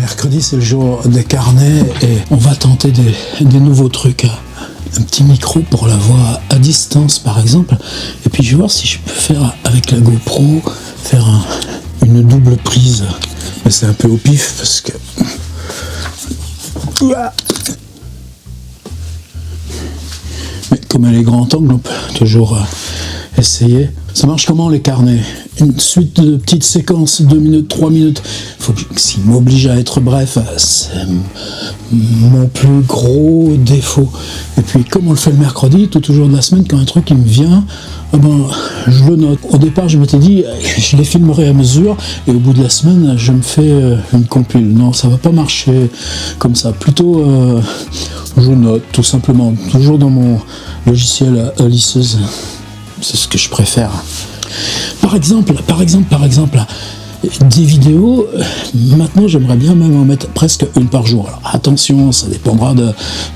Mercredi, c'est le jour des carnets et on va tenter des nouveaux trucs. Un petit micro pour la voix à distance, par exemple. Et puis, je vais voir si je peux faire avec la GoPro, faire une double prise. Mais c'est un peu au pif parce que... Mais comme elle est grand angle, on peut toujours essayer. Ça marche comment les carnets? Une suite de petites séquences, 2 minutes, 3 minutes. Faut que s'il m'oblige à être bref, c'est mon plus gros défaut. Et puis comme on le fait le mercredi, tout au jour de la semaine, quand un truc il me vient, je le note. Au départ, je m'étais dit, je les filmerai à mesure, et au bout de la semaine, je me fais une compile. Non, ça va pas marcher comme ça. Plutôt, je note, tout simplement, toujours dans mon logiciel à lisseuse. C'est ce que je préfère. Par exemple, des vidéos, maintenant j'aimerais bien même en mettre presque une par jour. Alors attention, ça dépendra de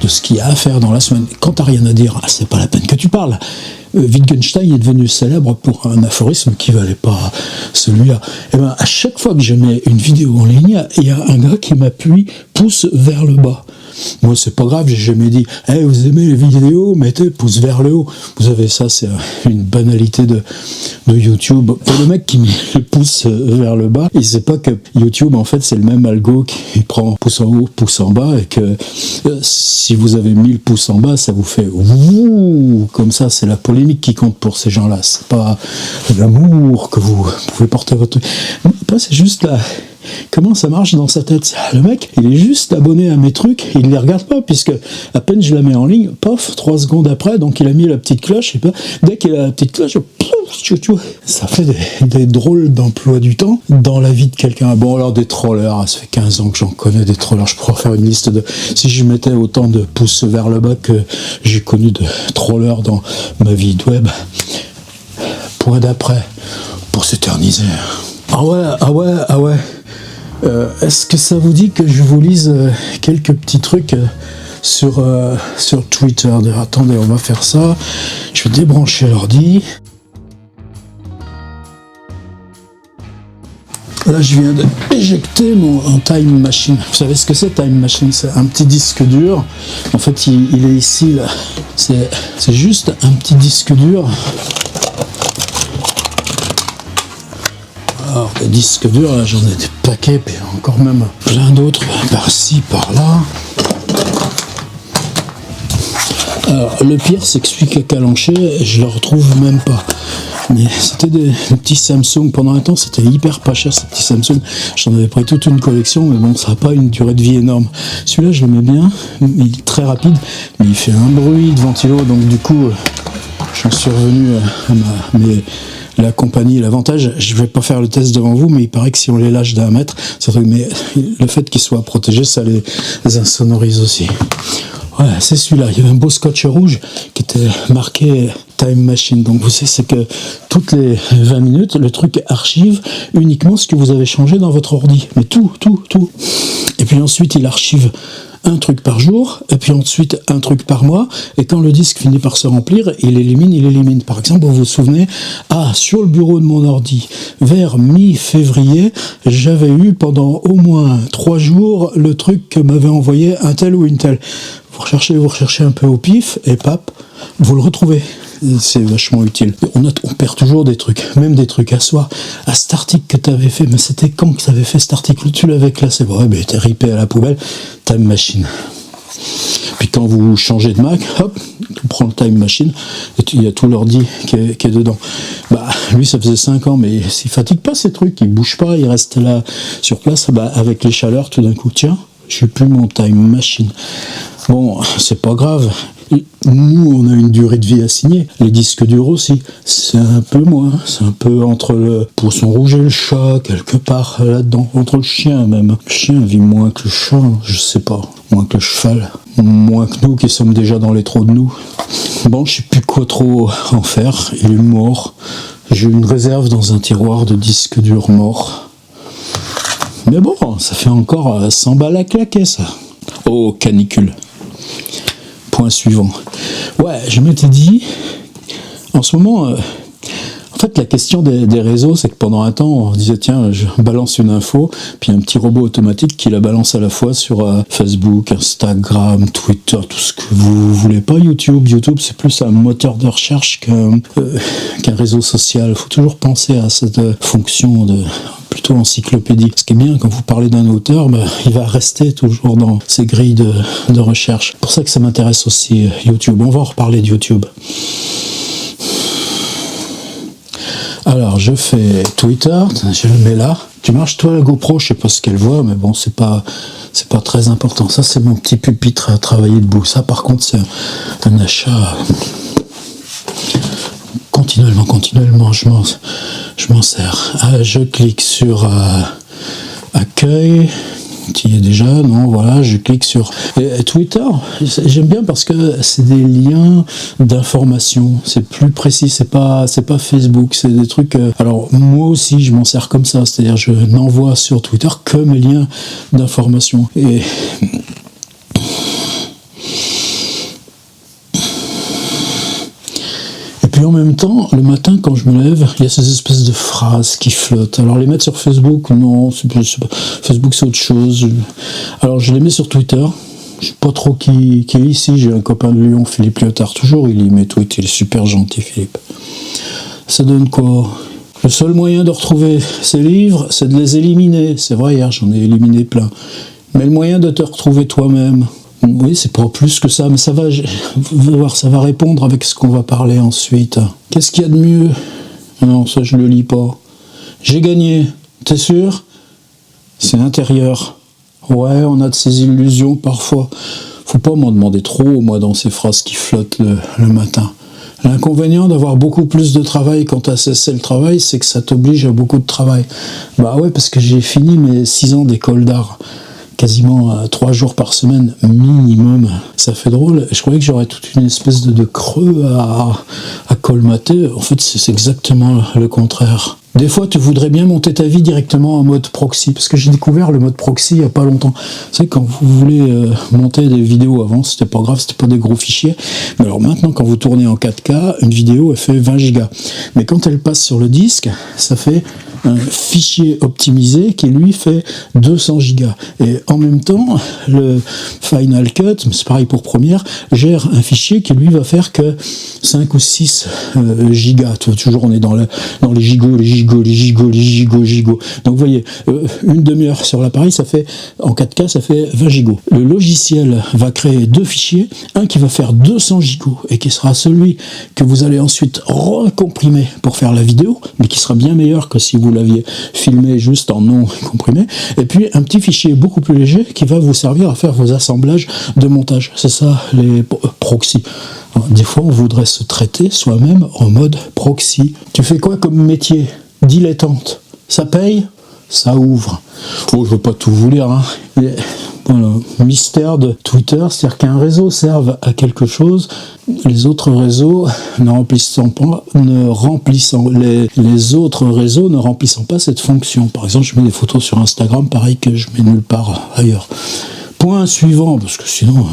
ce qu'il y a à faire dans la semaine. Quand t'as rien à dire, c'est pas la peine que tu parles. Wittgenstein est devenu célèbre pour un aphorisme qui valait pas celui-là. Et ben, à chaque fois que je mets une vidéo en ligne, il y a un gars qui m'appuie, pouce vers le bas. Moi, c'est pas grave, j'ai jamais dit hey, vous aimez les vidéos, mettez pouce vers le haut. Vous avez ça, c'est une banalité de YouTube. Pour le mec qui met le pouce vers le bas, il sait pas que YouTube, en fait, c'est le même algo qui prend pouce en haut, pouce en bas, et que si vous avez 1000 pouces en bas, ça vous fait ouh, comme ça. C'est la polémique qui compte pour ces gens-là. C'est pas l'amour que vous pouvez porter à votre truc. Après, c'est juste là. Comment ça marche dans sa tête? Le mec, il est juste abonné à mes trucs, il les regarde pas, puisque à peine je la mets en ligne, pof, 3 secondes après, donc il a mis la petite cloche, et ben, dès qu'il a la petite cloche, pouf, ça fait des drôles d'emploi du temps dans la vie de quelqu'un. Bon, alors des trollers, ça fait 15 ans que j'en connais des trollers, je pourrais faire une liste de... Si je mettais autant de pouces vers le bas que j'ai connu de trollers dans ma vie de web, point d'après, pour s'éterniser. Ah ouais. Est-ce que ça vous dit que je vous lise quelques petits trucs sur Twitter? Attendez, on va faire ça. Je vais débrancher l'ordi. Là, je viens d'éjecter mon Time Machine. Vous savez ce que c'est, Time Machine? C'est un petit disque dur. En fait, il est ici, là. C'est juste un petit disque dur. Alors, des disques durs, là, j'en ai des paquets, puis encore même plein d'autres, par-ci, par-là. Alors, le pire, c'est que celui qui a calanché, je le retrouve même pas. Mais c'était des petits Samsung. Pendant un temps, c'était hyper pas cher, ces petits Samsung. J'en avais pris toute une collection, mais bon, ça n'a pas une durée de vie énorme. Celui-là, je l'aimais bien, il est très rapide, mais il fait un bruit de ventilo, donc du coup, j'en suis revenu à la compagnie. L'avantage, je vais pas faire le test devant vous, mais il paraît que si on les lâche d'un mètre, c'est vrai, mais le fait qu'ils soient protégés, ça les insonorise aussi. Voilà, c'est celui-là. Il y avait un beau scotch rouge qui était marqué Time Machine. Donc vous savez, c'est que toutes les 20 minutes, le truc archive uniquement ce que vous avez changé dans votre ordi. Mais tout. Et puis ensuite, il archive un truc par jour, et puis ensuite un truc par mois, et quand le disque finit par se remplir, il élimine. Par exemple, vous vous souvenez, sur le bureau de mon ordi, vers mi-février, j'avais eu pendant au moins 3 jours le truc que m'avait envoyé un tel ou une telle. Vous recherchez un peu au pif, et pap, vous le retrouvez. C'est vachement utile. On perd toujours des trucs, même des trucs à soi. À cet article que tu avais fait, mais c'était quand que tu avais fait cet article? Tu l'avais classé, bon, ouais, t'es ripé à la poubelle. Time Machine. Puis quand vous changez de Mac, hop, tu prends le Time Machine, et il y a tout l'ordi qui est dedans. Bah, lui, ça faisait 5 ans, mais il fatigue pas ces trucs, il bouge pas, il reste là sur place. Bah, avec les chaleurs, tout d'un coup, tiens, j'ai plus mon Time Machine. Bon, c'est pas grave. Nous, on a une durée de vie assignée. Les disques durs aussi, c'est un peu moins. C'est un peu entre le poisson rouge et le chat, quelque part là-dedans. Entre le chien même. Le chien vit moins que le chat, je sais pas. Moins que le cheval. Moins que nous qui sommes déjà dans les trous de nous. Bon, je sais plus quoi trop en faire. Il est mort. J'ai une réserve dans un tiroir de disques durs morts. Mais bon, ça fait encore 100 balles à claquer, ça. Oh, canicule. Point suivant. Ouais, je m'étais dit, en ce moment, En fait, la question des réseaux, c'est que pendant un temps, on disait tiens, je balance une info, puis un petit robot automatique qui la balance à la fois sur Facebook, Instagram, Twitter, tout ce que vous voulez. Pas YouTube. YouTube, c'est plus un moteur de recherche qu'un réseau social. Il faut toujours penser à cette fonction de plutôt encyclopédie. Ce qui est bien, quand vous parlez d'un auteur, il va rester toujours dans ses grilles de recherche. C'est pour ça que ça m'intéresse aussi, YouTube. On va en reparler de YouTube. Alors, je fais Twitter, je le mets là. Tu marches, toi, la GoPro, je sais pas ce qu'elle voit, mais bon, c'est pas très important. Ça, c'est mon petit pupitre à travailler debout. Ça, par contre, c'est un achat continuellement, je m'en sers. Je clique sur accueil. Qui est déjà, non, voilà, je clique sur Twitter. J'aime bien parce que c'est des liens d'information, c'est plus précis, c'est pas Facebook, c'est des trucs. Alors moi aussi, je m'en sers comme ça, c'est-à-dire je n'envoie sur Twitter que mes liens d'information. Et puis en même temps, le matin, quand je me lève, il y a ces espèces de phrases qui flottent. Alors les mettre sur Facebook, non, Facebook c'est autre chose. Alors je les mets sur Twitter. Je sais pas trop qui est ici. J'ai un copain de Lyon, Philippe Lyotard, toujours, il y met tweet, il est super gentil, Philippe. Ça donne quoi ? Le seul moyen de retrouver ces livres, c'est de les éliminer. C'est vrai, hier j'en ai éliminé plein. Mais le moyen de te retrouver toi-même, oui, c'est pas plus que ça, mais ça va répondre avec ce qu'on va parler ensuite. Qu'est-ce qu'il y a de mieux ? Non, ça je le lis pas. J'ai gagné, t'es sûr ? C'est intérieur. Ouais, on a de ces illusions parfois. Faut pas m'en demander trop, moi, dans ces phrases qui flottent le matin. L'inconvénient d'avoir beaucoup plus de travail quand tu as cessé le travail, c'est que ça t'oblige à beaucoup de travail. Bah ouais, parce que j'ai fini mes 6 ans d'école d'art. Quasiment 3 jours par semaine minimum. Ça fait drôle. Je croyais que j'aurais toute une espèce de creux à colmater. En fait, c'est exactement le contraire. Des fois, tu voudrais bien monter ta vie directement en mode proxy, parce que j'ai découvert le mode proxy il n'y a pas longtemps. Vous savez, quand vous voulez monter des vidéos avant, c'était pas grave, c'était pas des gros fichiers. Mais alors maintenant, quand vous tournez en 4K, une vidéo, elle fait 20 gigas. Mais quand elle passe sur le disque, ça fait un fichier optimisé qui, lui, fait 200 gigas. Et en même temps, le Final Cut, c'est pareil pour Premiere, gère un fichier qui, lui, va faire que 5 ou 6 gigas. Toujours, on est dans les gigots. Donc vous voyez, une demi-heure sur l'appareil, ça fait, en 4K, ça fait 20 gigots. Le logiciel va créer 2 fichiers, un qui va faire 200 gigots et qui sera celui que vous allez ensuite recomprimer pour faire la vidéo, mais qui sera bien meilleur que si vous l'aviez filmé juste en non comprimé. Et puis un petit fichier beaucoup plus léger qui va vous servir à faire vos assemblages de montage. C'est ça les proxys. Des fois, on voudrait se traiter soi-même en mode proxy. Tu fais quoi comme métier ? Dilettante. Ça paye ? Ça ouvre. Oh, je ne veux pas tout vous lire, hein. Mais, voilà. Mystère de Twitter, c'est-à-dire qu'un réseau serve à quelque chose, les autres réseaux les autres réseaux ne remplissant pas cette fonction. Par exemple, je mets des photos sur Instagram, pareil que je mets nulle part ailleurs. Point suivant, parce que sinon...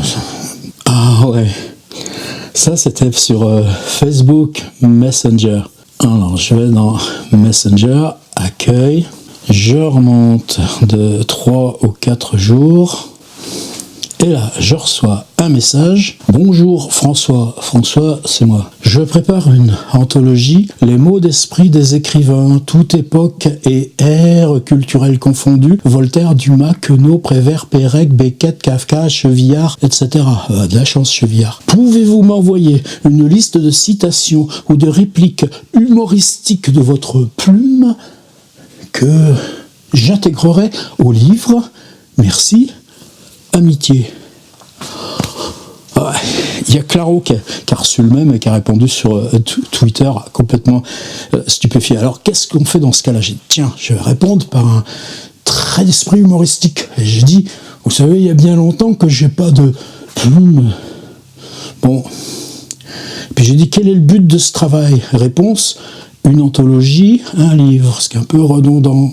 Ah ouais... Ça, c'était sur Facebook Messenger. Alors, je vais dans Messenger, accueil. Je remonte de 3 ou 4 jours. Et là, je reçois un message. Bonjour François. François, c'est moi. Je prépare une anthologie, les mots d'esprit des écrivains, toute époque et ère culturelle confondue, Voltaire, Dumas, Queneau, Prévert, Pérec, Beckett, Kafka, Chevillard, etc. De la chance, Chevillard. Pouvez-vous m'envoyer une liste de citations ou de répliques humoristiques de votre plume que j'intégrerai au livre? Merci. Amitié. Il y a Claro qui a reçu le même et qui a répondu sur Twitter complètement stupéfié. Alors qu'est-ce qu'on fait dans ce cas-là? J'ai dit tiens, je vais répondre par un trait d'esprit humoristique. Et j'ai dit, vous savez, il y a bien longtemps que j'ai pas de plume. Bon. Puis j'ai dit quel est le but de ce travail? Réponse, une anthologie, un livre, ce qui est un peu redondant.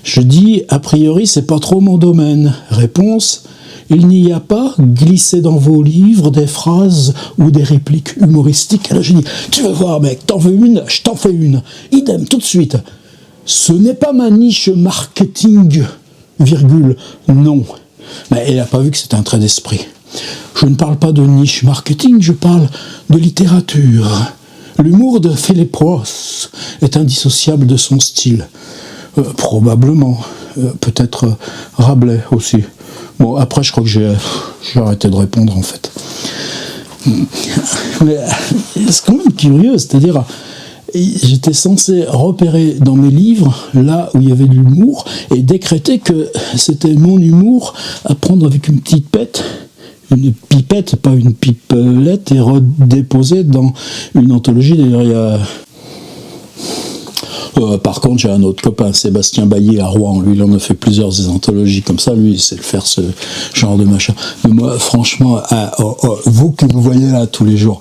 Je dis, a priori, c'est pas trop mon domaine. Réponse, il n'y a pas glissé dans vos livres des phrases ou des répliques humoristiques. Et là, j'ai dit, tu vas voir, mec, t'en veux une, je t'en fais une. Idem, tout de suite. Ce n'est pas ma niche marketing, virgule, non. Mais elle n'a pas vu que c'était un trait d'esprit. Je ne parle pas de niche marketing, je parle de littérature. L'humour de Philip Roth est indissociable de son style. Probablement. Peut-être Rabelais aussi. Bon, après, je crois que j'ai arrêté de répondre, en fait. Mais c'est quand même curieux, c'est-à-dire, j'étais censé repérer dans mes livres, là où il y avait de l'humour, et décréter que c'était mon humour à prendre avec une petite pète, une pipette, pas une pipelette, et redéposer dans une anthologie. D'ailleurs, il y a... par contre, j'ai un autre copain, Sébastien Bailly à Rouen. Lui, il en a fait plusieurs des anthologies comme ça. Lui, il sait faire ce genre de machin. Mais moi, franchement, vous qui me voyez là tous les jours,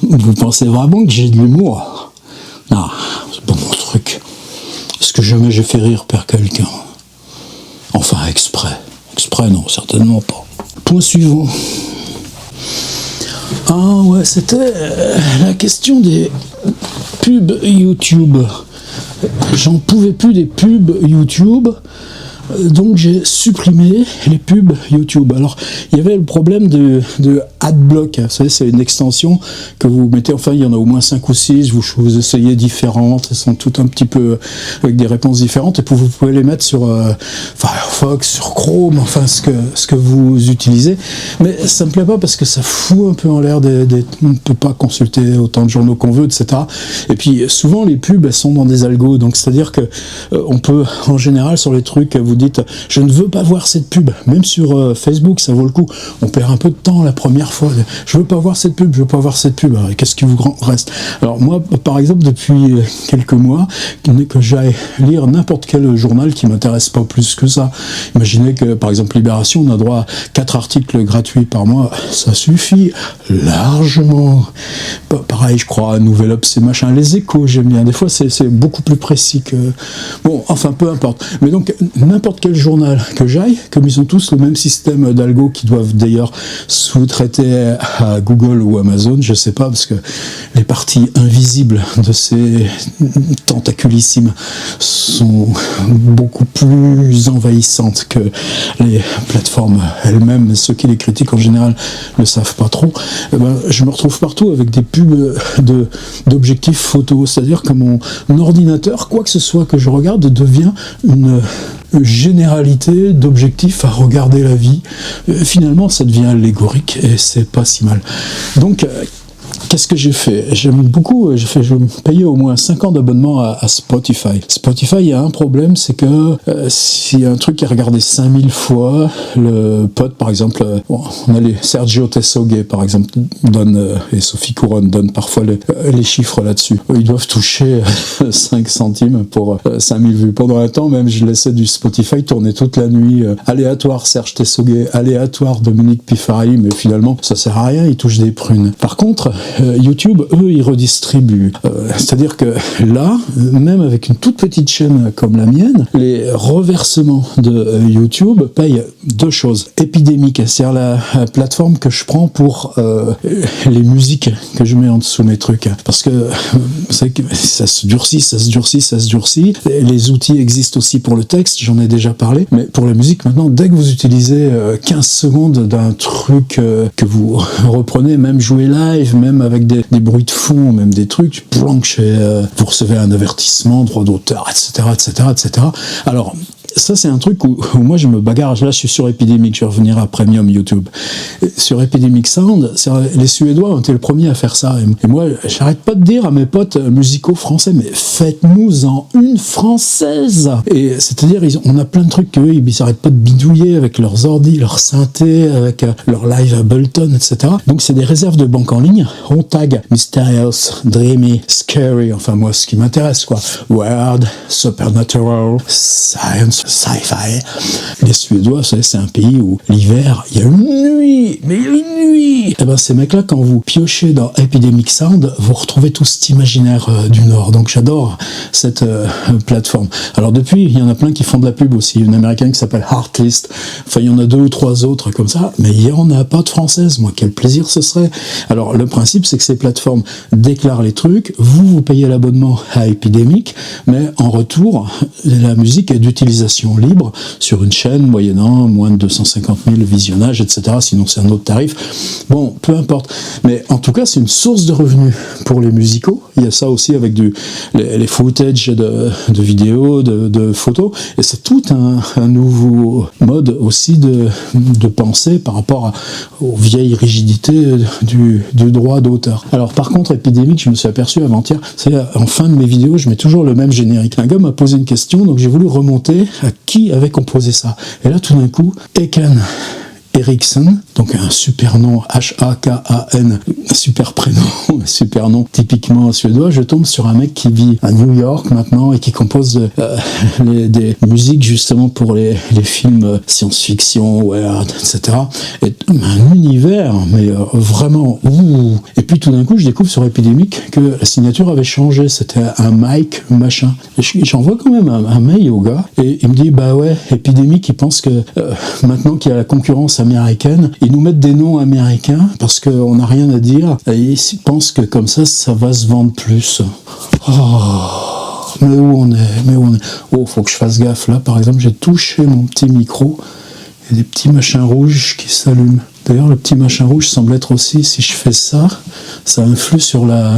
vous pensez vraiment que j'ai de l'humour? Non, c'est pas mon truc. Est-ce que jamais j'ai fait rire par quelqu'un? Enfin, exprès. Exprès, non, certainement pas. Point suivant. Ah ouais, c'était la question des pubs YouTube. J'en pouvais plus des pubs YouTube, donc j'ai supprimé les pubs YouTube. Alors, il y avait le problème de AdBlock. Vous savez, c'est une extension que vous mettez, enfin, il y en a au moins 5 ou 6, vous essayez différentes, elles sont toutes un petit peu avec des réponses différentes, et puis vous pouvez les mettre sur Firefox, sur Chrome, enfin, ce que vous utilisez. Mais ça me plaît pas parce que ça fout un peu en l'air on ne peut pas consulter autant de journaux qu'on veut, etc. Et puis, souvent, les pubs, elles sont dans des algos, donc c'est-à-dire que on peut, en général, sur les trucs, vous dites, je ne veux pas voir cette pub, même sur Facebook, ça vaut le coup. On perd un peu de temps la première fois. Je veux pas voir cette pub, je veux pas voir cette pub. Alors, qu'est-ce qui vous reste? Alors moi, par exemple, depuis quelques mois, que j'aille lire n'importe quel journal qui m'intéresse pas plus que ça. Imaginez que, par exemple, Libération, on a droit à 4 articles gratuits par mois. Ça suffit largement. Pareil, je crois, à Nouvel Obs et machin. Les Échos, j'aime bien. Des fois, c'est beaucoup plus précis que... Bon, enfin, peu importe. Mais donc, n'importe quel journal que j'aille, comme ils ont tous le même système d'algo qui doivent d'ailleurs sous-traiter à Google ou Amazon, je sais pas, parce que les parties invisibles de ces tentaculissimes sont beaucoup plus envahissantes que les plateformes elles-mêmes. Ceux qui les critiquent en général ne savent pas trop. Je me retrouve partout avec des pubs d'objectifs photo, c'est-à-dire que mon ordinateur, quoi que ce soit que je regarde, devient une généralité d'objectifs à regarder la vie. Finalement, ça devient allégorique et c'est pas si mal. Donc, qu'est-ce que j'ai fait? J'aime beaucoup, je me payais au moins 5 ans d'abonnement à Spotify. Spotify, il y a un problème, c'est que s'il y a un truc qui est regardé 5000 fois, le pote, par exemple, on a Sergio Tessogue, par exemple, et Sophie Couronne donnent parfois les chiffres là-dessus. Ils doivent toucher 5 centimes pour 5000 vues. Pendant un temps, même, je laissais du Spotify tourner toute la nuit, aléatoire Serge Tessogue, aléatoire Dominique Piffari, mais finalement, ça sert à rien, ils touchent des prunes. Par contre, YouTube, eux, ils redistribuent. C'est-à-dire que là, même avec une toute petite chaîne comme la mienne, les reversements de YouTube payent 2 choses. Epidemic, c'est-à-dire la plateforme que je prends pour les musiques que je mets en dessous mes trucs. Parce que, vous savez que ça se durcit, ça se durcit, ça se durcit. Les outils existent aussi pour le texte, j'en ai déjà parlé. Mais pour la musique, maintenant, dès que vous utilisez 15 secondes d'un truc que vous reprenez, même jouer live, même avec des bruits de fond, même des trucs, vous recevez un avertissement, droit d'auteur, etc., etc., etc. Alors, ça, c'est un truc où moi, je me bagarre. Là, je suis sur Epidemic, je vais revenir à Premium YouTube. Sur Epidemic Sound, les Suédois ont été le premier à faire ça. Et moi, j'arrête pas de dire à mes potes musicaux français, mais faites-nous-en une française. Et c'est-à-dire, on a plein de trucs qu'eux, ils n'arrêtent pas de bidouiller avec leurs ordi, leurs synthés, avec leur live Ableton, etc. Donc, c'est des réserves de banque en ligne. On tag Mysterious, Dreamy, Scary, enfin, moi, ce qui m'intéresse, quoi. Weird, Supernatural, Science sci-fi. Les Suédois, vous savez, c'est un pays où l'hiver, il y a une nuit, mais il y a une nuit. Et ben ces mecs-là, quand vous piochez dans Epidemic Sound, vous retrouvez tout cet imaginaire du Nord. Donc j'adore cette plateforme. Alors depuis, il y en a plein qui font de la pub aussi. Une américaine qui s'appelle Heartlist. Enfin, il y en a 2 ou 3 autres comme ça, mais il n'y en a pas de française. Moi, quel plaisir ce serait. Alors le principe, c'est que ces plateformes déclarent les trucs, vous payez l'abonnement à Epidemic, mais en retour, la musique est d'utilisation libre sur une chaîne moyennant moins de 250 000 visionnages, etc. Sinon, c'est un autre tarif. Bon, peu importe. Mais en tout cas, c'est une source de revenus pour les musicaux. Il y a ça aussi avec les footage de vidéos, de photos. Et c'est tout un nouveau mode aussi de penser par rapport aux vieilles rigidités du droit d'auteur. Alors par contre, Epidemic, je me suis aperçu avant-hier, c'est en fin de mes vidéos, je mets toujours le même générique. Un gars m'a posé une question, donc j'ai voulu remonter à qui avait composé ça. Et là, tout d'un coup, Eken Eriksson, donc un super nom, H-A-K-A-N, super prénom, super nom typiquement suédois. Je tombe sur un mec qui vit à New York maintenant et qui compose des musiques justement pour les films science-fiction, weird, etc. Et un univers, mais vraiment, ouh. Et puis tout d'un coup, je découvre sur Epidemic que la signature avait changé. C'était un Mike machin. Et j'envoie quand même un mail au gars et il me dit, bah ouais, Epidemic, il pense que maintenant qu'il y a la concurrence américaine, ils nous mettent des noms américains parce qu'on n'a rien à dire et ils pensent que comme ça va se vendre plus. Oh, mais où on est Oh, faut que je fasse gaffe. Là, par exemple, j'ai touché mon petit micro et des petits machins rouges qui s'allument. D'ailleurs, le petit machin rouge semble être aussi, si je fais ça influe sur la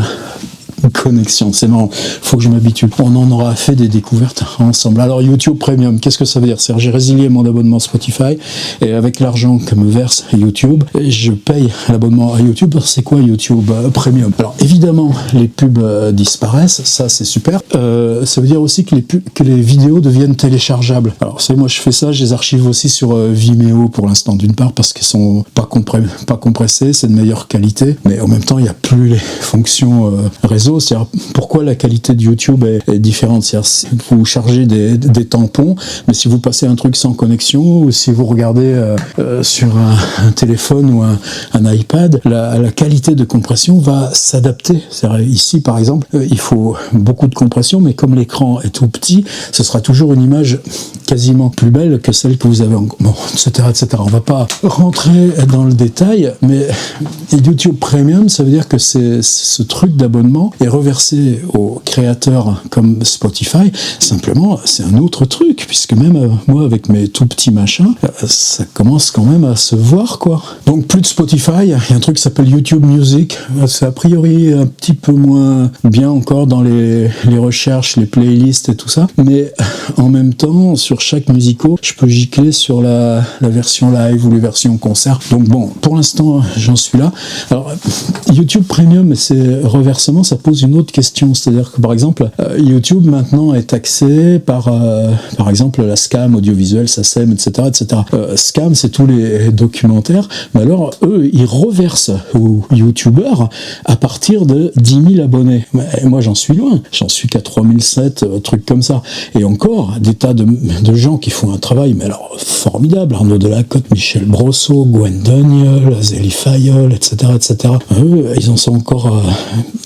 connexion. C'est marrant, faut que je m'habitue. On en aura fait des découvertes ensemble. Alors YouTube Premium, qu'est-ce que ça veut dire? C'est-à-dire, j'ai résilié mon abonnement Spotify et avec l'argent que me verse YouTube, je paye l'abonnement à YouTube. C'est quoi YouTube Premium? Alors évidemment, les pubs disparaissent, ça c'est super. Ça veut dire aussi que les vidéos deviennent téléchargeables. Alors moi je fais ça, je les archive aussi sur Vimeo pour l'instant, d'une part parce qu'ils sont pas compressés, c'est de meilleure qualité, mais en même temps il n'y a plus les fonctions réseau. C'est-à-dire, pourquoi la qualité de YouTube est différente? C'est-à-dire, si vous chargez des tampons, mais si vous passez un truc sans connexion, ou si vous regardez sur un téléphone ou un iPad, la qualité de compression va s'adapter. C'est-à-dire, ici, par exemple, il faut beaucoup de compression, mais comme l'écran est tout petit, ce sera toujours une image quasiment plus belle que celle que vous avez bon, etc., etc. On va pas rentrer dans le détail, mais YouTube Premium, ça veut dire que ce truc d'abonnement est reversé aux créateurs comme Spotify. Simplement, c'est un autre truc, puisque même moi, avec mes tout petits machins, ça commence quand même à se voir, quoi. Donc, plus de Spotify, il y a un truc qui s'appelle YouTube Music. C'est a priori un petit peu moins bien encore dans les recherches, les playlists et tout ça. Mais en même temps, sur chaque musico, je peux gicler sur la version live ou les versions concert. Donc bon, pour l'instant, j'en suis là. Alors, YouTube Premium et ses reversements, ça pose une autre question. C'est-à-dire que, par exemple, YouTube maintenant est taxé par exemple, la SCAM audiovisuelle, SACEM, etc., etc. SCAM, c'est tous les documentaires. Mais alors, eux, ils reversent aux YouTubeurs à partir de 10 000 abonnés. Mais moi, j'en suis loin. J'en suis qu'à 3007, trucs comme ça. Et encore, des tas de gens qui font un travail, mais alors, formidable. Arnaud Delacote, Michel Brosseau, Gwen Daniel, Zélie Fayol, etc., etc. Eux, ils en sont encore...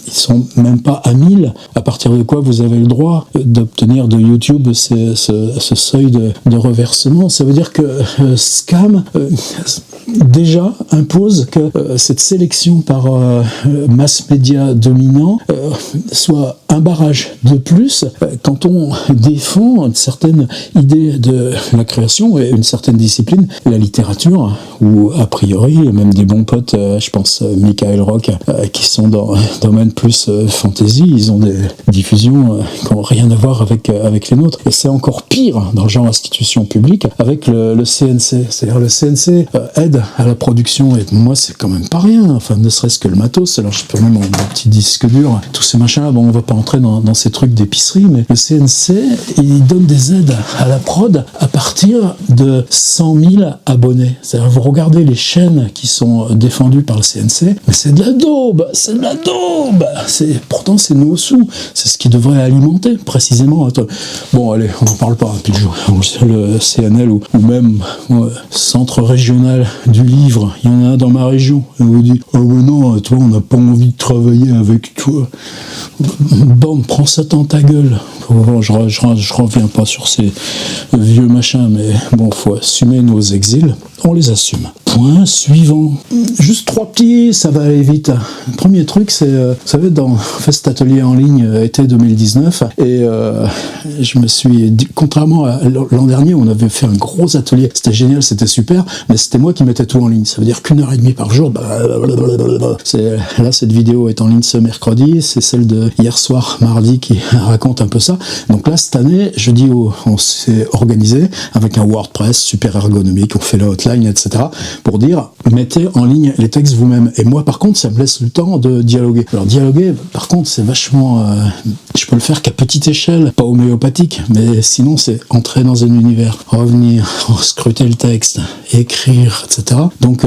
ils sont même pas à 1000, à partir de quoi vous avez le droit d'obtenir de YouTube ce seuil de reversement. Ça veut dire que Scam déjà impose que cette sélection par mass média dominant soit un barrage de plus quand on défend certaines idées de la création et une certaine discipline, la littérature, où a priori, même des bons potes, je pense Michael Rock, qui sont dans domaine plus fantasy, ils ont des diffusions qui n'ont rien à voir avec les nôtres. Et c'est encore pire dans le genre institution publique avec le CNC. C'est-à-dire le CNC aide à la production, et moi c'est quand même pas rien, enfin ne serait-ce que le matos, alors je peux même mon petit disque dur, tous ces machins-là, bon on va pas entrer dans ces trucs d'épicerie, mais le CNC, il donne des aides à la prod à partir de 100 000 abonnés. C'est-à-dire, vous regardez les chaînes qui sont défendues par le CNC, mais c'est de la daube, c'est de la daube. Pourtant c'est nous au sous, c'est ce qui devrait alimenter précisément. Bon allez, on n'en parle pas, puis le CNL ou même Centre régional du livre, il y en a dans ma région, et on vous dit oh mais non, toi on n'a pas envie de travailler avec toi. Bon, prends ça dans ta gueule. Bon, je reviens pas sur ces vieux machins, mais bon, faut assumer nos exils, on les assume. Point suivant. Juste 3 petits, ça va aller vite. Le premier truc, c'est, vous savez, on fait cet atelier en ligne été 2019, et je me suis dit, contrairement à l'an dernier, on avait fait un gros atelier, c'était génial, c'était super, mais c'était moi qui mettais tout en ligne. Ça veut dire qu'1h30 par jour, là, cette vidéo est en ligne ce mercredi, c'est celle de hier soir, mardi, qui raconte un peu ça. Donc là, cette année, on s'est organisé avec un WordPress super ergonomique, on fait la hotline, etc., pour dire, mettez en ligne les textes vous-même. Et moi, par contre, ça me laisse le temps de dialoguer. Alors, dialoguer, par contre, c'est vachement... je peux le faire qu'à petite échelle, pas homéopathique, mais sinon, c'est entrer dans un univers, revenir, scruter le texte, écrire, etc. Donc,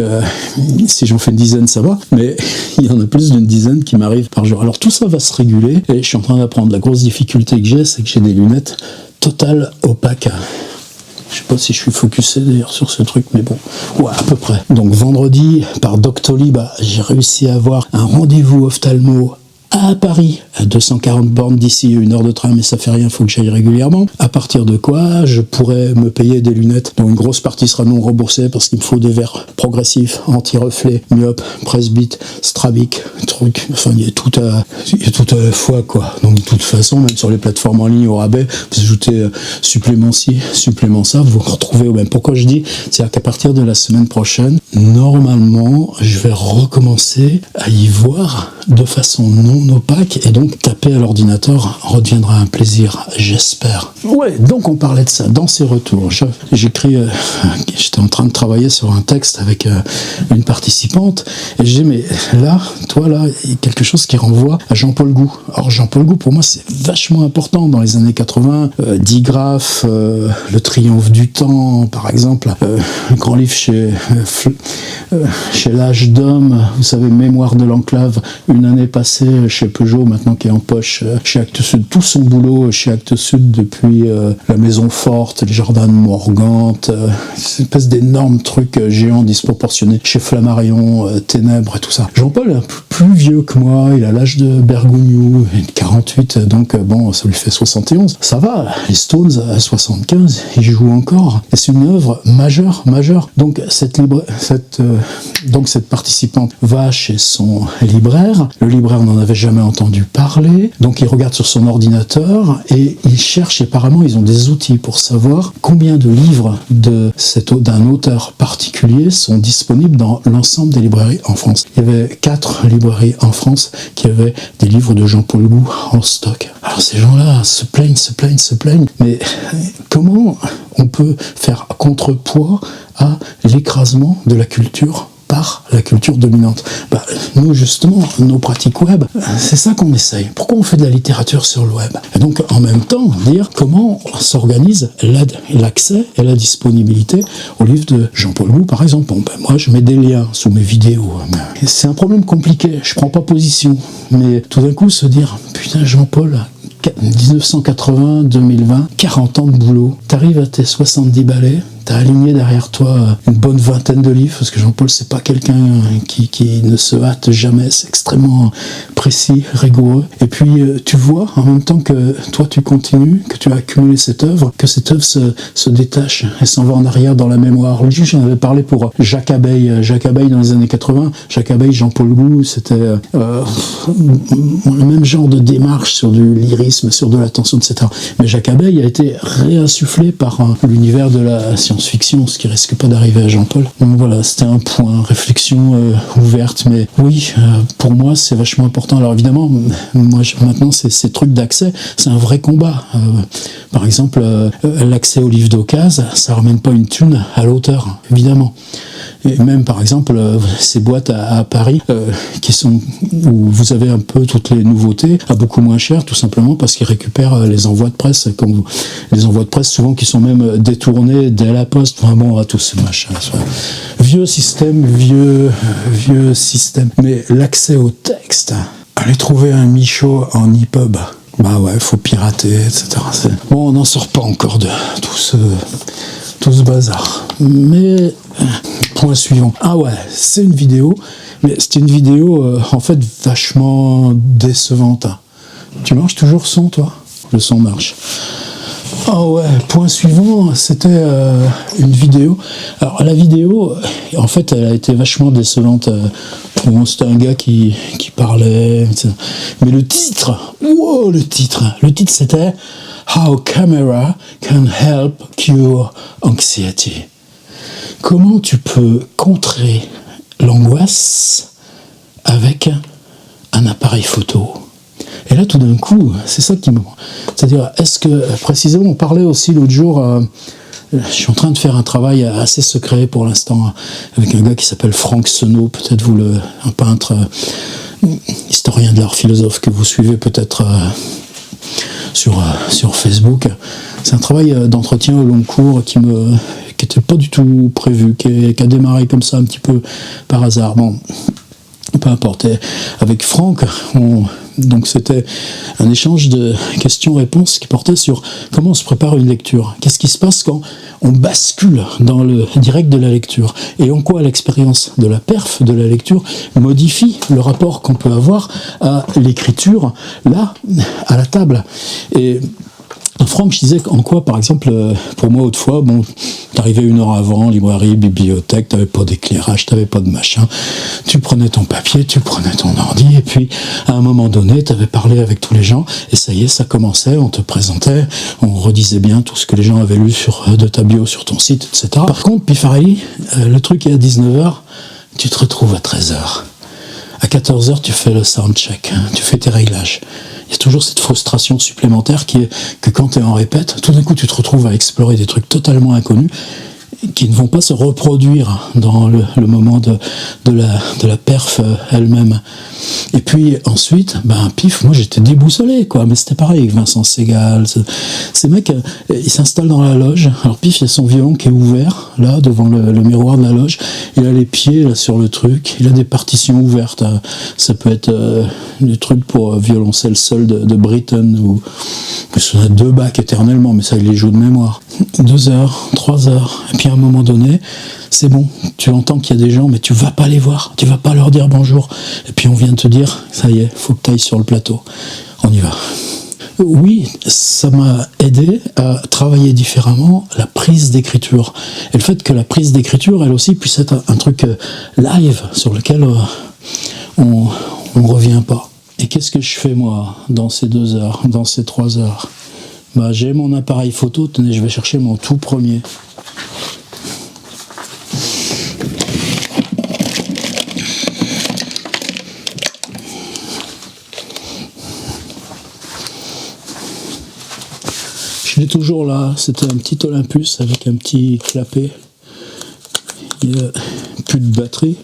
si j'en fais une dizaine, ça va, mais il y en a plus d'une dizaine qui m'arrivent par jour. Alors, tout ça va se réguler, et je suis en train d'apprendre. La grosse difficulté que j'ai, c'est que j'ai des lunettes totales opaques. Je sais pas si je suis focusé d'ailleurs sur ce truc, mais bon, ouais, à peu près. Donc vendredi, par Doctolib, j'ai réussi à avoir un rendez-vous ophtalmo à Paris, à 240 bornes d'ici, 1 heure de train, mais ça fait rien, faut que j'aille régulièrement. À partir de quoi, je pourrais me payer des lunettes dont une grosse partie sera non remboursée parce qu'il me faut des verres progressifs, anti-reflets, myope, presbyte, strabique, truc. Enfin, il y a tout à la fois, quoi. Donc, de toute façon, même sur les plateformes en ligne au rabais, vous ajoutez supplément ci, supplément ça, vous vous retrouvez au même. Pourquoi je dis? C'est-à-dire qu'à partir de la semaine prochaine, normalement, je vais recommencer à y voir de façon non opaque, et donc taper à l'ordinateur redeviendra un plaisir, j'espère. Ouais, donc on parlait de ça dans ces retours. J'écris, j'étais en train de travailler sur un texte avec une participante, et je dis mais là, toi là, il y a quelque chose qui renvoie à Jean-Paul Gou. Alors Jean-Paul Gou, pour moi, c'est vachement important dans les années 80. Digraph, Le Triomphe du Temps, par exemple, un grand livre chez L'Âge d'Homme, vous savez, Mémoire de l'Enclave, une année passée chez Peugeot, maintenant qui est en poche chez Actes Sud, tout son boulot chez Actes Sud depuis la Maison Forte, les jardins de Morgante, cette espèce d'énormes trucs géants disproportionnés chez Flammarion, Ténèbres et tout ça. Jean-Paul est un peu plus vieux que moi, il a l'âge de Bergogneau, il est 48, donc bon, ça lui fait 71. Ça va, les Stones à 75, ils jouent encore, et c'est une œuvre majeure. Donc cette participante va chez son libraire, le libraire n'en avait jamais entendu parler, donc il regarde sur son ordinateur et il cherche, et apparemment ils ont des outils pour savoir combien de livres d'un auteur particulier sont disponibles dans l'ensemble des librairies en France. Il y avait 4 librairies en France qui avaient des livres de Jean-Paul Gou en stock. Alors ces gens-là se plaignent, mais comment on peut faire contrepoids à l'écrasement de la culture par la culture dominante? Nous, justement, nos pratiques web, c'est ça qu'on essaye. Pourquoi on fait de la littérature sur le web? Et donc, en même temps, dire comment s'organise l'accès et la disponibilité aux livres de Jean-Paul Gou, par exemple. Moi, je mets des liens sous mes vidéos. C'est un problème compliqué, je prends pas position. Mais tout d'un coup, se dire, putain, Jean-Paul, 1980, 2020, 40 ans de boulot, t'arrives à tes 70 balais, t'as aligné derrière toi une bonne vingtaine de livres, parce que Jean-Paul, c'est pas quelqu'un qui ne se hâte jamais, c'est extrêmement précis, rigoureux. Et puis, tu vois, en même temps que toi, tu continues, que tu as accumulé cette œuvre, que cette œuvre se détache et s'en va en arrière dans la mémoire. Lui, j'en avais parlé pour Jacques Abeille. Jacques Abeille, dans les années 80, Jacques Abeille, Jean-Paul Gou, c'était le même genre de démarche sur du lyrisme, sur de l'attention, etc. Mais Jacques Abeille a été réinsufflé par l'univers de la science-fiction, ce qui risque pas d'arriver à Jean-Paul. Donc voilà, c'était un point, réflexion ouverte, mais oui, pour moi, c'est vachement important. Alors évidemment, moi, maintenant, ces trucs d'accès, c'est un vrai combat. Par exemple, l'accès aux livres d'occasion, ça ramène pas une thune à l'auteur, évidemment. Et même par exemple ces boîtes à Paris qui sont où vous avez un peu toutes les nouveautés à beaucoup moins cher, tout simplement parce qu'ils récupèrent les envois de presse, comme les envois de presse souvent qui sont même détournés dès la poste. Enfin bon, à tous ces machins. Vieux système, vieux système. Mais l'accès au texte, aller trouver un Michaud en EPUB, bah ouais, faut pirater, etc. Bon, on n'en sort pas encore de tout ce bazar. Mais point suivant. Ah ouais, c'est une vidéo, mais c'était une vidéo en fait vachement décevante. Tu marches toujours son, toi? Le son marche. Ah ouais, point suivant, c'était une vidéo. Alors la vidéo, en fait, elle a été vachement décevante. Bon, c'était un gars qui parlait, etc. Mais le titre, wow, le titre c'était How Camera Can Help Cure Anxiety. Comment tu peux contrer l'angoisse avec un appareil photo? Et là, tout d'un coup, c'est ça qui me... C'est-à-dire, est-ce que, précisément, on parlait aussi l'autre jour, je suis en train de faire un travail assez secret pour l'instant, avec un gars qui s'appelle Franck Senot, peut-être un peintre, historien de l'art, philosophe, que vous suivez peut-être sur Facebook. C'est un travail d'entretien au long cours qui n'était pas du tout prévu, qui a démarré comme ça un petit peu par hasard. Bon, peu importe. Et avec Franck, donc c'était un échange de questions-réponses qui portait sur comment on se prépare une lecture. Qu'est-ce qui se passe quand on bascule dans le direct de la lecture? Et en quoi l'expérience de la perf de la lecture modifie le rapport qu'on peut avoir à l'écriture, là, à la table. Et Franck, je disais en quoi, par exemple, pour moi, autrefois, bon, t'arrivais 1 heure avant, librairie, bibliothèque, t'avais pas d'éclairage, t'avais pas de machin, tu prenais ton papier, tu prenais ton ordi, et puis, à un moment donné, t'avais parlé avec tous les gens, et ça y est, ça commençait, on te présentait, on redisait bien tout ce que les gens avaient lu de ta bio sur ton site, etc. Par contre, Pifarelli, le truc est à 19h, tu te retrouves à 13h. À 14h, tu fais le soundcheck, tu fais tes réglages. Il y a toujours cette frustration supplémentaire qui est que quand tu es en répète, tout d'un coup tu te retrouves à explorer des trucs totalement inconnus qui ne vont pas se reproduire dans le moment de la perf elle-même. Et puis ensuite, pif, moi j'étais déboussolé, quoi. Mais c'était pareil avec Vincent Segal. Ces mecs, ils s'installent dans la loge. Alors pif, il y a son violon qui est ouvert, là, devant le miroir de la loge. Il a les pieds là sur le truc. Il a des partitions ouvertes. Ça peut être des trucs pour violoncelle seul de Britten, ou on a 2 bacs éternellement, mais ça il les joue de mémoire. 2 heures, 3 heures, et puis à un moment donné, c'est bon, tu entends qu'il y a des gens, mais tu vas pas les voir, tu vas pas leur dire bonjour, et puis on vient de te dire, ça y est, faut que tu ailles sur le plateau, on y va. Oui, ça m'a aidé à travailler différemment la prise d'écriture, et le fait que la prise d'écriture, elle aussi, puisse être un truc live, sur lequel on revient pas. Et qu'est-ce que je fais moi, dans ces 2 heures, dans ces 3 heures? J'ai mon appareil photo, tenez, je vais chercher mon tout premier. Je l'ai toujours là, c'était un petit Olympus avec un petit clapet. Il n'y a plus de batterie.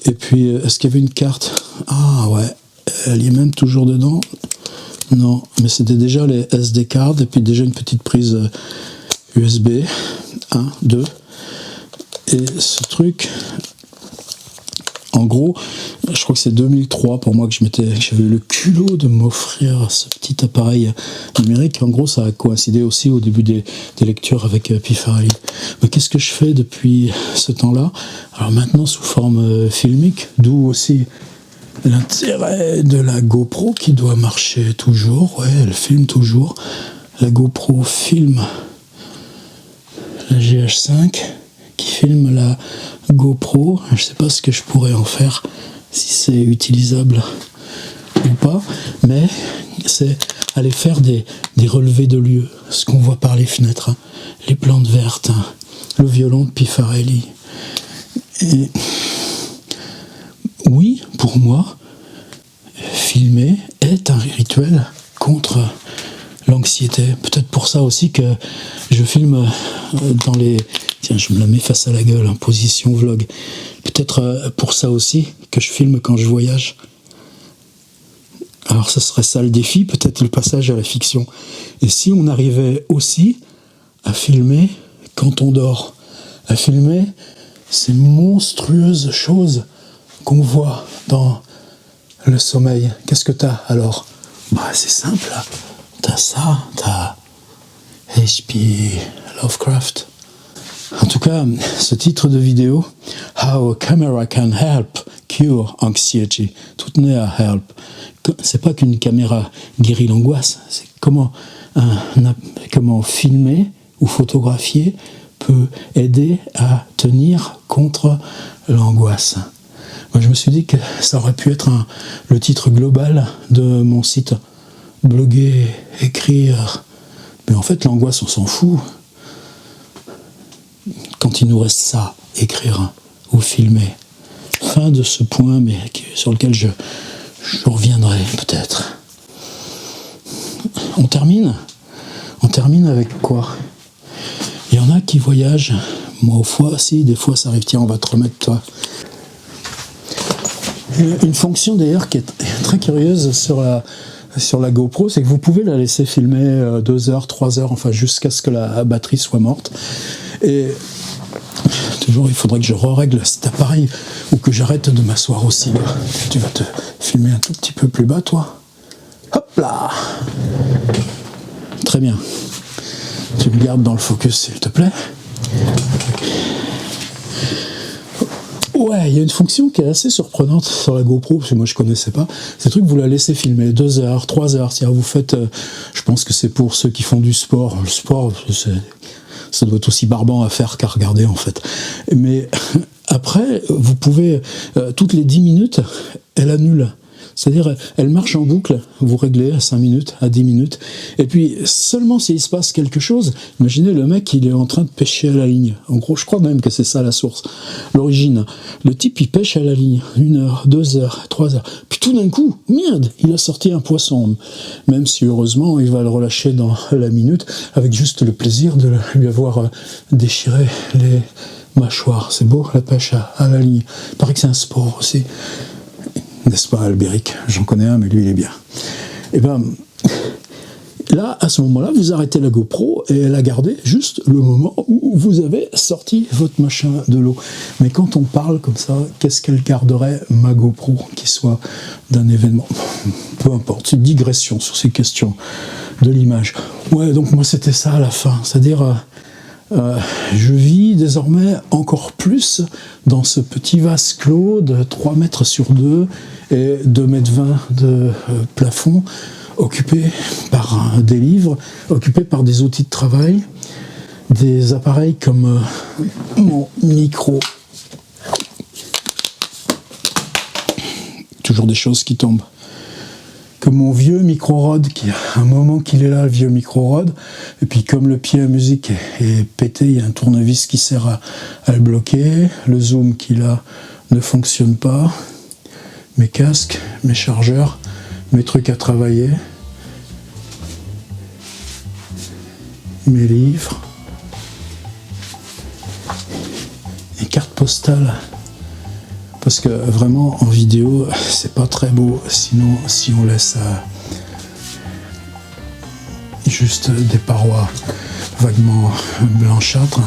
Et puis, est-ce qu'il y avait une carte? Ah ouais, elle y est même toujours dedans. Non, mais c'était déjà les SD cards et puis déjà une petite prise USB 1, 2. Et ce truc, en gros, je crois que c'est 2003 pour moi que j'avais eu le culot de m'offrir ce petit appareil numérique. En gros, ça a coïncidé aussi au début des lectures avec Pifarelli. Mais qu'est-ce que je fais depuis ce temps-là? Alors maintenant sous forme filmique, d'où aussi l'intérêt de la GoPro qui doit marcher toujours. Ouais, elle filme toujours. La GoPro filme la GH5 qui filme la GoPro. Je sais pas ce que je pourrais en faire, si c'est utilisable ou pas, mais c'est aller faire des relevés de lieux, ce qu'on voit par les fenêtres, les plantes vertes, le violon de Pifarelli. Et oui, pour moi, filmer est un rituel contre l'anxiété. Peut-être pour ça aussi que je filme dans les... Tiens, je me la mets face à la gueule, en position vlog. Peut-être pour ça aussi que je filme quand je voyage. Alors ce serait ça le défi, peut-être le passage à la fiction. Et si on arrivait aussi à filmer quand on dort, à filmer ces monstrueuses choses qu'on voit dans le sommeil. Qu'est-ce que t'as alors? Bah c'est simple, t'as ça, t'as H.P. Lovecraft. En tout cas, ce titre de vidéo, How a Camera Can Help Cure Anxiety, tout n'est à help. C'est pas qu'une caméra guérit l'angoisse, c'est comment filmer ou photographier peut aider à tenir contre l'angoisse. Moi, je me suis dit que ça aurait pu être le titre global de mon site. Bloguer, écrire. Mais en fait, l'angoisse, on s'en fout. Quand il nous reste ça, écrire ou filmer. Fin de ce point, mais sur lequel je reviendrai peut-être. On termine avec quoi? Il y en a qui voyagent. Moi, des fois ça arrive. Tiens, on va te remettre toi. Une fonction d'ailleurs qui est très curieuse sur la GoPro, c'est que vous pouvez la laisser filmer 2 heures, 3 heures, enfin jusqu'à ce que la batterie soit morte. Et toujours, il faudrait que je règle cet appareil ou que j'arrête de m'asseoir aussi bas. Tu vas te filmer un tout petit peu plus bas, toi. Hop là! Très bien. Tu me gardes dans le focus, s'il te plaît. Ouais, il y a une fonction qui est assez surprenante sur la GoPro, parce que moi je connaissais pas. C'est le truc, vous la laissez filmer 2 heures, 3 heures. C'est-à-dire, vous faites, je pense que c'est pour ceux qui font du sport. Le sport, ça doit être aussi barbant à faire qu'à regarder en fait. Mais après, vous pouvez, toutes les 10 minutes, elle annule. C'est-à-dire, elle marche en boucle, vous réglez à 5 minutes, à 10 minutes, et puis seulement s'il se passe quelque chose, imaginez le mec, il est en train de pêcher à la ligne. En gros, je crois même que c'est ça la source, l'origine. Le type, il pêche à la ligne, 1 heure, 2 heures, 3 heures, puis tout d'un coup, merde, il a sorti un poisson. Même si heureusement, il va le relâcher dans la minute, avec juste le plaisir de lui avoir déchiré les mâchoires. C'est beau, la pêche à la ligne. Il paraît que c'est un sport aussi. N'est-ce pas, Albéric? J'en connais un, mais lui, il est bien. Et bien, là, à ce moment-là, vous arrêtez la GoPro et la gardez juste le moment où vous avez sorti votre machin de l'eau. Mais quand on parle comme ça, qu'est-ce qu'elle garderait, ma GoPro, qui soit d'un événement? Peu importe, une digression sur ces questions de l'image. Ouais, donc moi, c'était ça à la fin. C'est-à-dire... je vis désormais encore plus dans ce petit vase clos de 3 mètres sur 2 et 2,20 mètres de plafond, occupé par des livres, occupé par des outils de travail, des appareils comme mon micro. Toujours des choses qui tombent. Comme mon vieux micro-rod, qui a un moment qu'il est là, le vieux micro-rod, et puis comme le pied à musique est pété, il y a un tournevis qui sert à le bloquer, le zoom qui là ne fonctionne pas, mes casques, mes chargeurs, mes trucs à travailler, mes livres, les cartes postales. Parce que vraiment, en vidéo, c'est pas très beau. Sinon, si on laisse juste des parois vaguement blanchâtres,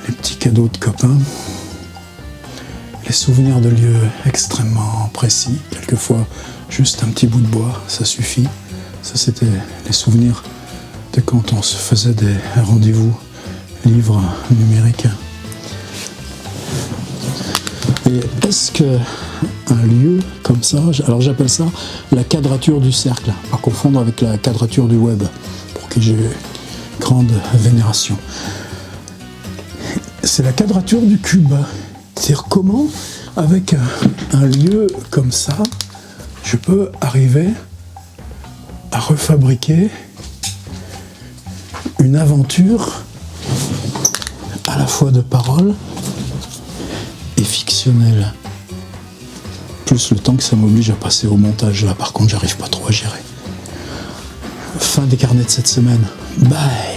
les petits cadeaux de copains, les souvenirs de lieux extrêmement précis, quelquefois juste un petit bout de bois, ça suffit. Ça, c'était les souvenirs de quand on se faisait des rendez-vous livres numériques. Et est-ce qu'un lieu comme ça, alors j'appelle ça la quadrature du cercle, à confondre avec la quadrature du web, pour qui j'ai grande vénération. C'est la quadrature du cube. C'est-à-dire comment, avec un lieu comme ça, je peux arriver à refabriquer une aventure à la fois de parole et fictionnel. Plus le temps que ça m'oblige à passer au montage. Là, par contre, j'arrive pas trop à gérer. Fin des carnets de cette semaine. Bye.